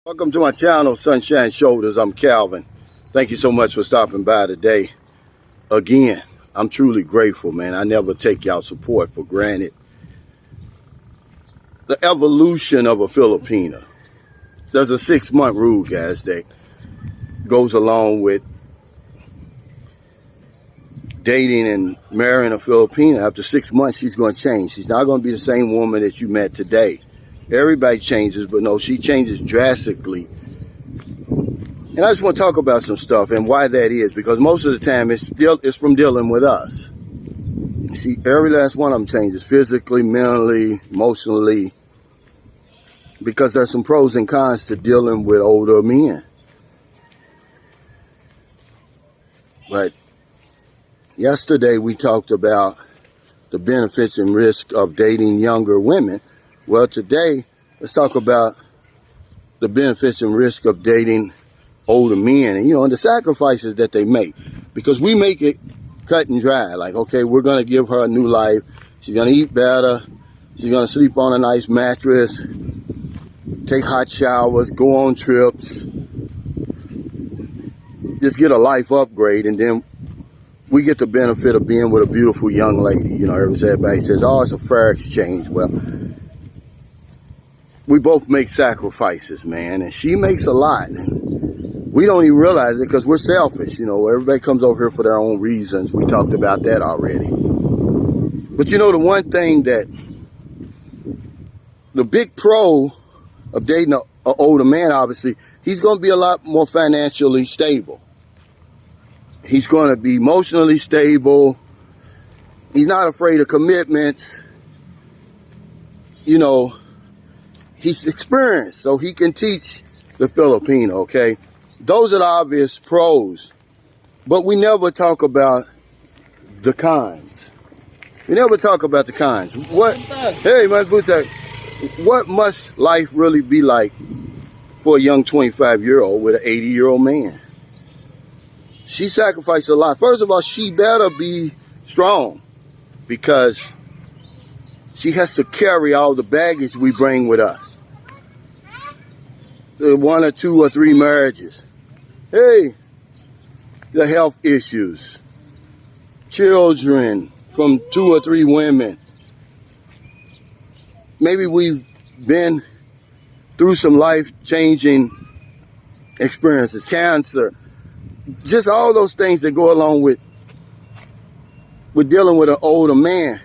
Welcome to my channel, Sunshine Shoulders. I'm Calvin. Thank you so much for stopping by today. Again, I'm truly grateful, man. I never take y'all support for granted. The evolution of a Filipina. There's a 6-month rule, guys, that goes along with dating and marrying a Filipina. After 6 months, she's going to change. She's not going to be the same woman that you met today. Everybody changes, but no, she changes drastically. And I just want to talk about some stuff and why that is, because most of the time it's from dealing with us. See, every last one of them changes physically, mentally, emotionally, because there's some pros and cons to dealing with older men. But yesterday we talked about the benefits and risks of dating younger women. Well, today, let's talk about the benefits and risk of dating older men and, and the sacrifices that they make. Because we make it cut and dry. Like, okay, we're going to give her a new life. She's going to eat better. She's going to sleep on a nice mattress, take hot showers, go on trips, just get a life upgrade. And then we get the benefit of being with a beautiful young lady. Everybody says, oh, it's a fair exchange. Well, we both make sacrifices, man, and she makes a lot. And we don't even realize it because we're selfish. Everybody comes over here for their own reasons. We talked about that already. But the one thing that the big pro of dating an older man, obviously, he's going to be a lot more financially stable. He's going to be emotionally stable. He's not afraid of commitments. He's experienced, so he can teach the Filipino, okay? Those are the obvious pros. But we never talk about the cons. We never talk about the cons. Hey, man, Butak, what must life really be like for a young 25-year-old with an 80-year-old man? She sacrificed a lot. First of all, she better be strong because she has to carry all the baggage we bring with us. 1 or 2 or 3 marriages. Hey, the health issues. Children from 2 or 3 women. Maybe we've been through some life-changing experiences. Cancer. Just all those things that go along with dealing with an older man.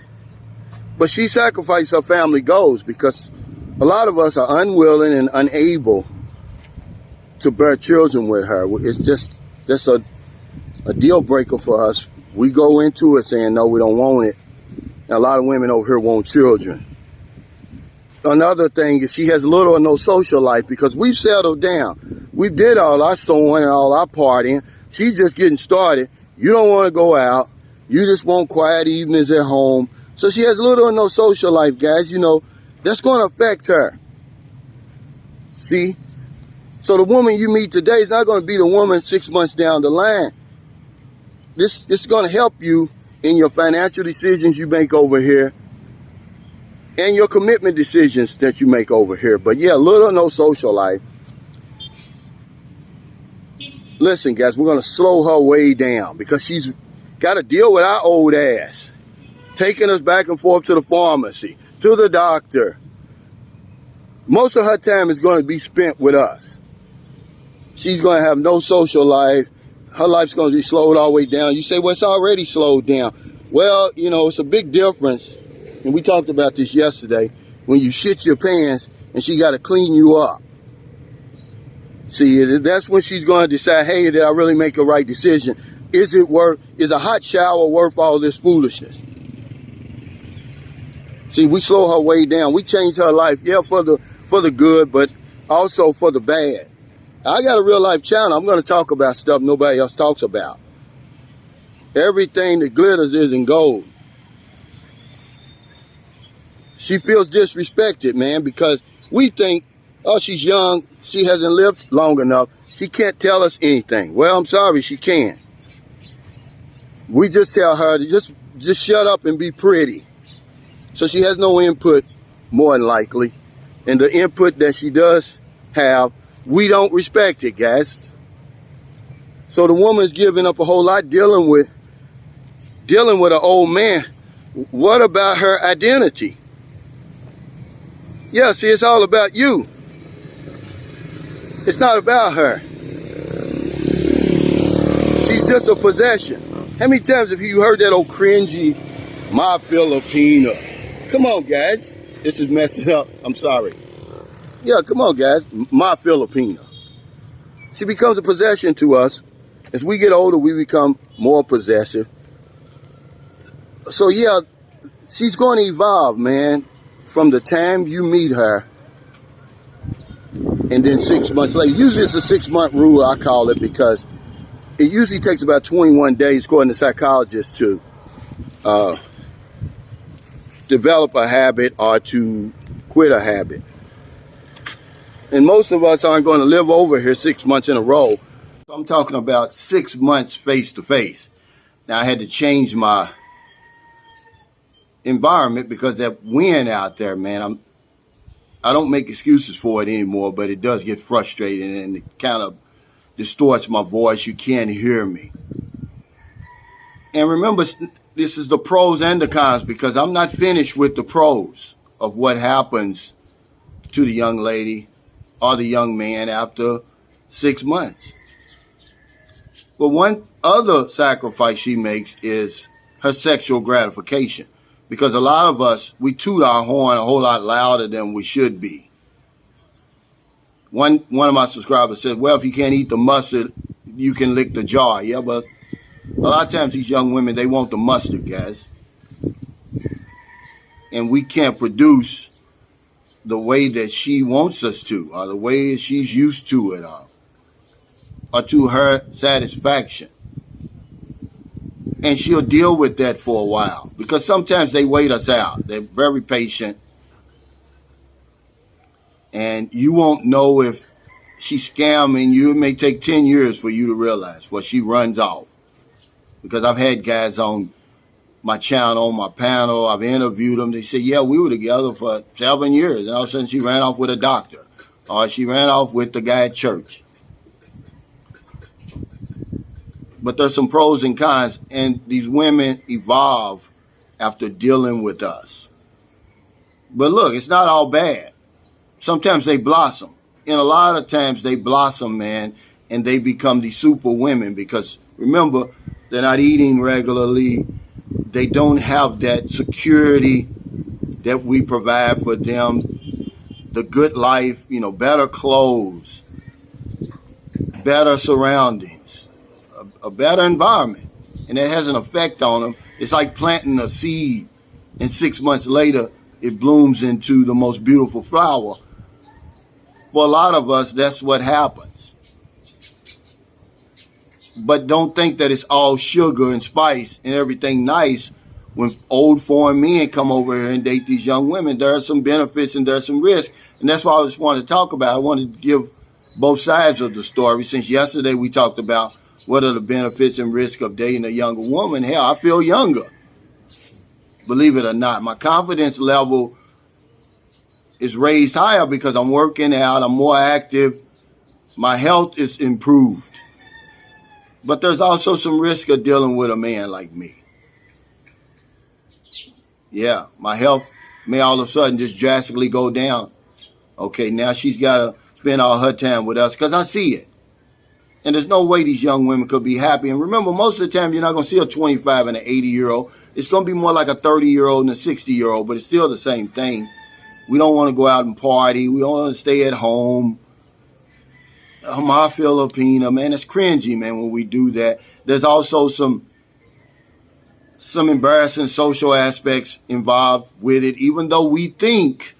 But she sacrificed her family goals because a lot of us are unwilling and unable to bear children with her. That's a deal breaker for us. We go into it saying, no, we don't want it. And a lot of women over here want children. Another thing is she has little or no social life because we've settled down. We did all our sewing and all our partying. She's just getting started. You don't want to go out. You just want quiet evenings at home. So she has little or no social life, guys. That's going to affect her. See? So the woman you meet today is not going to be the woman 6 months down the line. This is going to help you in your financial decisions you make over here and your commitment decisions that you make over here. But yeah, little or no social life. Listen, guys, we're going to slow her way down because she's got to deal with our old ass. Taking us back and forth to the pharmacy, to the doctor. Most of her time is going to be spent with us. She's going to have no social life. Her life's going to be slowed all the way down. You say, well, it's already slowed down. Well, it's a big difference. And we talked about this yesterday. When you shit your pants and she got to clean you up. See, that's when she's going to decide, hey, did I really make a right decision? Is a hot shower worth all this foolishness? See, we slow her way down. We change her life, yeah, for the good, but also for the bad. I got a real life channel. I'm going to talk about stuff nobody else talks about. Everything that glitters isn't gold. She feels disrespected, man, because we think, oh, she's young. She hasn't lived long enough. She can't tell us anything. Well, I'm sorry, she can. We just tell her to just shut up and be pretty. So she has no input, more than likely. And the input that she does have we don't respect it, guys. So the woman's giving up a whole lot dealing with an old man. What about her identity? Yeah, see, it's all about you. It's not about her. She's just a possession. How many times have you heard that old cringy, my Filipina? Come on, guys. This is messing up. I'm sorry. Yeah, come on, guys. My Filipina. She becomes a possession to us. As we get older, we become more possessive. So, yeah, she's going to evolve, man, from the time you meet her and then 6 months later. Usually it's a 6-month rule, I call it, because it usually takes about 21 days, according to psychologists, to develop a habit or to quit a habit. And most of us aren't going to live over here 6 months in a row. I'm talking about 6 months face to face. Now, I had to change my environment because that wind out there, man, I don't make excuses for it anymore, but it does get frustrating and it kind of distorts my voice. You can't hear me. And remember, this is the pros and the cons, because I'm not finished with the pros of what happens to the young lady or the young man after 6 months. But one other sacrifice she makes is her sexual gratification. Because a lot of us, we toot our horn a whole lot louder than we should be. One of my subscribers said, well, if you can't eat the mustard, you can lick the jar. Yeah, but a lot of times these young women, they want the mustard, guys. And we can't produce the way that she wants us to, or the way she's used to it, or to her satisfaction. And she'll deal with that for a while, because sometimes they wait us out. They're very patient. And you won't know if she's scamming you. It may take 10 years for you to realize before she runs off. Because I've had guys on my channel, on my panel, I've interviewed them. They say, yeah, we were together for 7 years. And all of a sudden she ran off with a doctor. Or she ran off with the guy at church. But there's some pros and cons, and these women evolve after dealing with us. But look, it's not all bad. Sometimes they blossom. And a lot of times they blossom, man, and they become these super women, because remember, they're not eating regularly. They don't have that security that we provide for them. The good life, better clothes, better surroundings, a better environment, and that has an effect on them. It's like planting a seed, and 6 months later, it blooms into the most beautiful flower. For a lot of us, that's what happens. But don't think that it's all sugar and spice and everything nice when old foreign men come over here and date these young women. There are some benefits and there's some risks, and that's why I just wanted to talk about. I wanted to give both sides of the story. Since yesterday we talked about what are the benefits and risks of dating a younger woman. Hell, I feel younger. Believe it or not. My confidence level is raised higher because I'm working out. I'm more active. My health is improved. But there's also some risk of dealing with a man like me. Yeah, my health may all of a sudden just drastically go down. Okay, now she's got to spend all her time with us because I see it. And there's no way these young women could be happy. And remember, most of the time, you're not going to see a 25 and an 80-year-old. It's going to be more like a 30-year-old and a 60-year-old, but it's still the same thing. We don't want to go out and party. We don't want to stay at home. My Filipina, man, it's cringy, man, when we do that. There's also some embarrassing social aspects involved with it, even though we think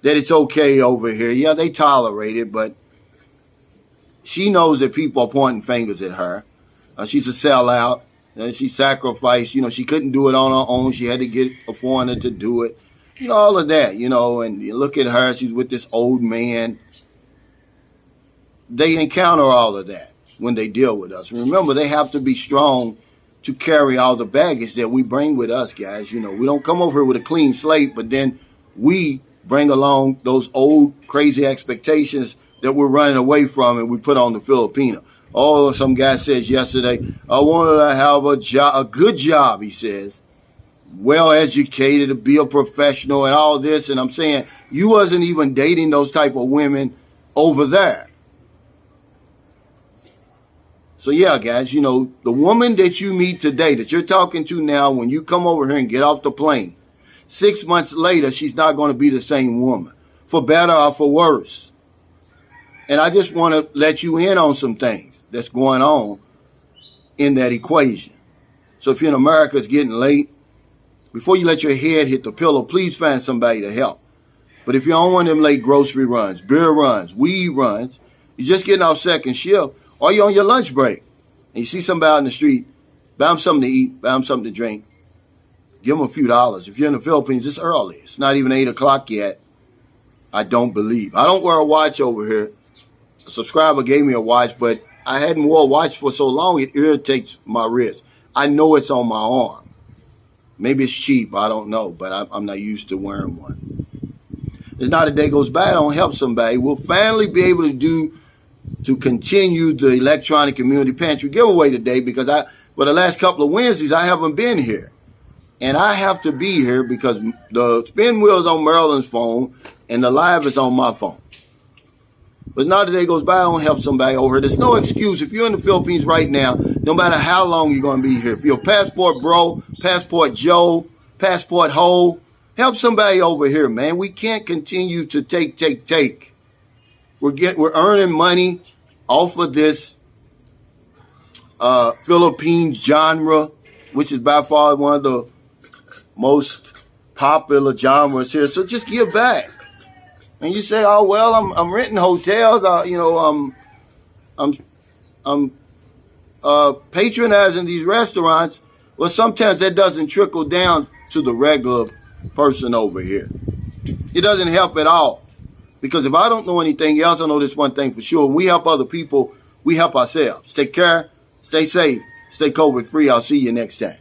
that it's okay over here. Yeah, they tolerate it, but she knows that people are pointing fingers at her. She's a sellout. She sacrificed. She couldn't do it on her own. She had to get a foreigner to do it. All of that, and you look at her. She's with this old man. They encounter all of that when they deal with us. Remember, they have to be strong to carry all the baggage that we bring with us, guys. We don't come over here with a clean slate, but then we bring along those old crazy expectations that we're running away from and we put on the Filipina. Oh, some guy says yesterday, I wanted to have a job, a good job, he says, well educated, to be a professional and all this. And I'm saying, you wasn't even dating those type of women over there. So yeah, guys, you know, the woman that you meet today, that you're talking to now, when you come over here and get off the plane, 6 months later, she's not going to be the same woman, for better or for worse. And I just want to let you in on some things that's going on in that equation. So if you're in America, it's getting late. Before you let your head hit the pillow, please find somebody to help. But if you're on one of them late grocery runs, beer runs, weed runs, you're just getting off second shift, or you're on your lunch break, and you see somebody out in the street, buy them something to eat, buy them something to drink, give them a few dollars. If you're in the Philippines, it's early. It's not even 8 o'clock yet. I don't believe. I don't wear a watch over here. A subscriber gave me a watch, but I hadn't wore a watch for so long, it irritates my wrist. I know it's on my arm. Maybe it's cheap, I don't know, but I'm not used to wearing one. There's not a day goes by I don't help somebody. We'll finally be able to continue the electronic community pantry giveaway today, because for the last couple of Wednesdays, I haven't been here. And I have to be here because the spin wheel is on Marilyn's phone and the live is on my phone. But not a day goes by I don't help somebody over here. There's no excuse. If you're in the Philippines right now, no matter how long you're going to be here, if you're a passport bro, passport Joe, passport ho, help somebody over here, man. We can't continue to take. We're earning money off of this Philippines genre, which is by far one of the most popular genres here. So just give back. And you say, oh well, I'm renting hotels. I'm patronizing these restaurants. Well, sometimes that doesn't trickle down to the regular person over here. It doesn't help at all. Because if I don't know anything else, I know this one thing for sure. When we help other people, we help ourselves. Take care, stay safe, stay COVID free. I'll see you next time.